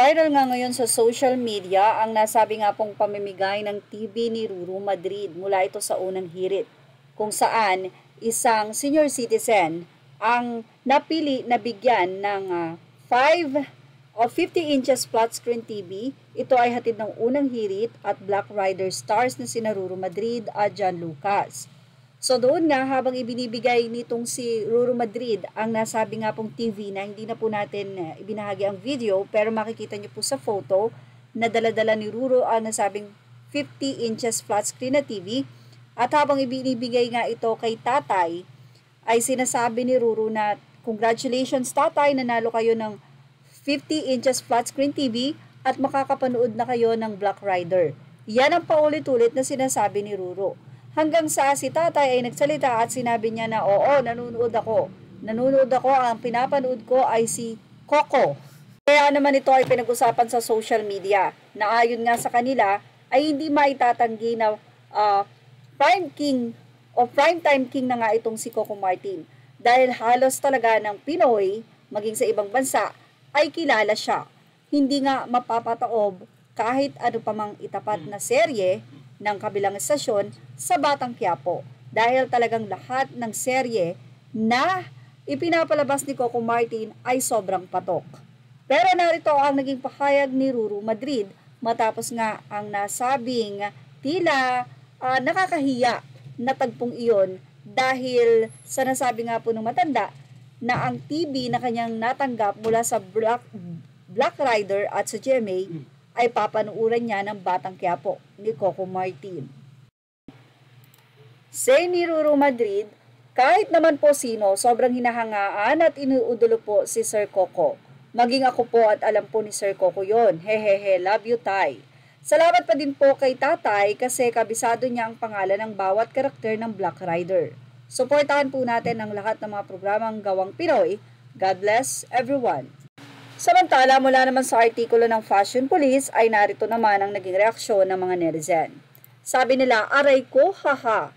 Viral nga ngayon sa social media ang nasabi nga pong pamimigay ng TV ni Ruru Madrid mula ito sa unang hirit, kung saan isang senior citizen ang napili na bigyan ng 5 o 50 inches flat screen TV. Ito ay hatid ng unang hirit at Black Rider stars na sina Ruru Madrid at John Lucas. So doon nga, habang ibinibigay nitong si Ruru Madrid ang nasabi nga pong TV na hindi na po natin ibinahagi ang video, pero makikita nyo po sa photo na dala-dala ni Ruru ang nasabing 50 inches flat screen na TV. At habang ibinibigay nga ito kay tatay, ay sinasabi ni Ruru na congratulations tatay, nanalo kayo ng 50 inches flat screen TV at makakapanood na kayo ng Black Rider. Yan ang paulit-ulit na sinasabi ni Ruru. Hanggang sa si tatay ay nagsalita at sinabi niya na oo, nanonood ako. Nanonood ako, ang pinapanood ko ay si Coco. Kaya naman ito ay pinag-usapan sa social media na ayon nga sa kanila ay hindi maitatanggi na prime king o primetime king na nga itong si Coco Martin. Dahil halos talaga ng Pinoy, maging sa ibang bansa, ay kilala siya. Hindi nga mapapataob kahit ano pa mang itapat na serye ng kabilang estasyon sa Batang Quiapo. Dahil talagang lahat ng serye na ipinapalabas ni Coco Martin ay sobrang patok. Pero narito ang naging pahayag ni Ruru Madrid matapos nga ang nasabing tila nakakahiya na tagpong iyon dahil sa nasabi nga po ng matanda na ang TV na kanyang natanggap mula sa Black Rider at sa GMA ay papanuuran niya ng Batang Quiapo ni Coco Martin. Say ni Ruru Madrid, kahit naman po sino, sobrang hinahangaan at inuudulo po si Sir Coco. Maging ako po at alam po ni Sir Coco yon. Hehehe, love you tay. Salamat pa din po kay tatay kasi kabisado niya ang pangalan ng bawat karakter ng Black Rider. Suportahan po natin ang lahat ng mga programang gawang Pinoy. God bless everyone. Samantala, mula naman sa artikulo ng Fashion Police ay narito naman ang naging reaksyon ng mga netizen. Sabi nila, aray ko, haha.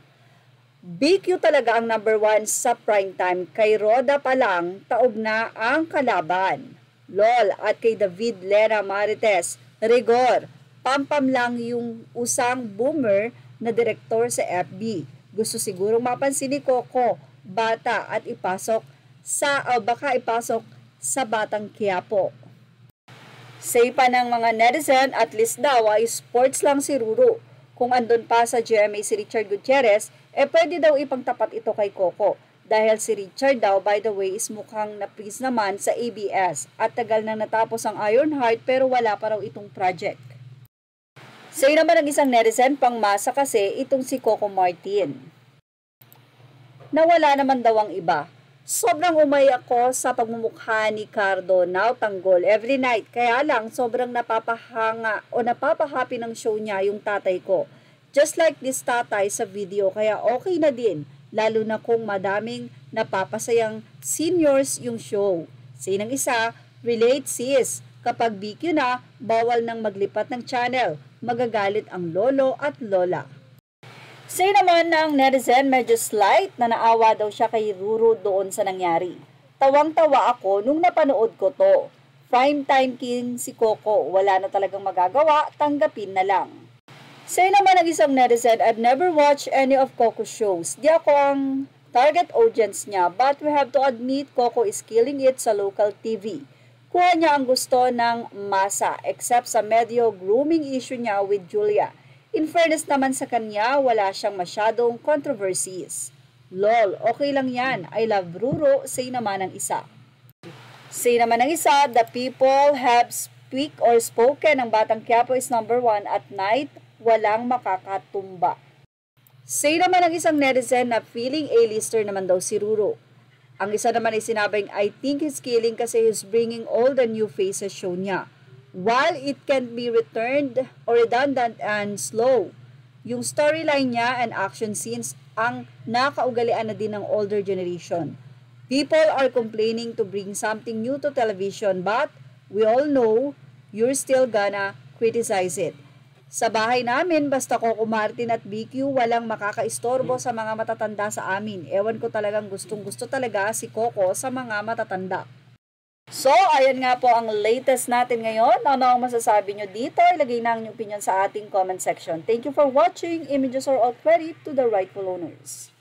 BQ talaga ang number 1 sa primetime. Kay Roda pa lang, taob na ang kalaban. LOL. At kay David Lera Marites, rigor. Pampam lang yung usang boomer na direktor sa FB. Gusto sigurong mapansin ni Coco, bata at baka ipasok sa Batang Quiapo. Say pa ng mga netizen, at least daw ay sports lang si Ruru. Kung andun pa sa GMA si Richard Gutierrez, pwede daw ipangtapat ito kay Coco. Dahil si Richard daw, by the way, is mukhang napis naman sa ABS at tagal nang natapos ang Ironheart pero wala pa raw itong project. Say naman ng isang netizen, pangmasa kasi itong si Coco Martin. Nawala naman daw ang iba. Sobrang umay ako sa pagmumukha ni Cardo Now Tanggol every night. Kaya lang sobrang napapahanga o napapahappy ng show niya yung tatay ko. Just like this tatay sa video, kaya okay na din. Lalo na kung madaming napapasayang seniors yung show. Say ng isa, relate sis. Kapag BQ na, bawal nang maglipat ng channel. Magagalit ang lolo at lola. Say naman ng netizen, medyo slight na naawa daw siya kay Ruru doon sa nangyari. Tawang-tawa ako nung napanood ko to. Primetime king si Coco, wala na talagang magagawa, tanggapin na lang. Say naman ng isang netizen, I've never watched any of Coco's shows. Di ako ang target audience niya, but we have to admit Coco is killing it sa local TV. Kuha niya ang gusto ng masa, except sa medyo grooming issue niya with Julia. In fairness naman sa kanya, wala siyang masyadong controversies. LOL, okay lang yan. I love Ruru, say naman ng isa. Say naman ng isa, the people have speak or spoken. Ang Batang Quiapo is number 1 at night, walang makakatumba. Say naman ng isang netizen na feeling A-lister naman daw si Ruru. Ang isa naman ay sinabing, I think he's killing kasi he's bringing all the new faces show niya. While it can be returned or redundant and slow, yung storyline niya and action scenes ang nakaugalian na din ng older generation. People are complaining to bring something new to television, but we all know you're still gonna criticize it. Sa bahay namin, basta Coco Martin at BQ, walang makakaistorbo sa mga matatanda sa amin. Ewan ko talagang gustong-gusto talaga si Coco sa mga matatanda. So, ayan nga po ang latest natin ngayon. Ano ang masasabi nyo dito? Ilagay na ang inyong opinion sa ating comment section. Thank you for watching. Images are all credit to the rightful owners.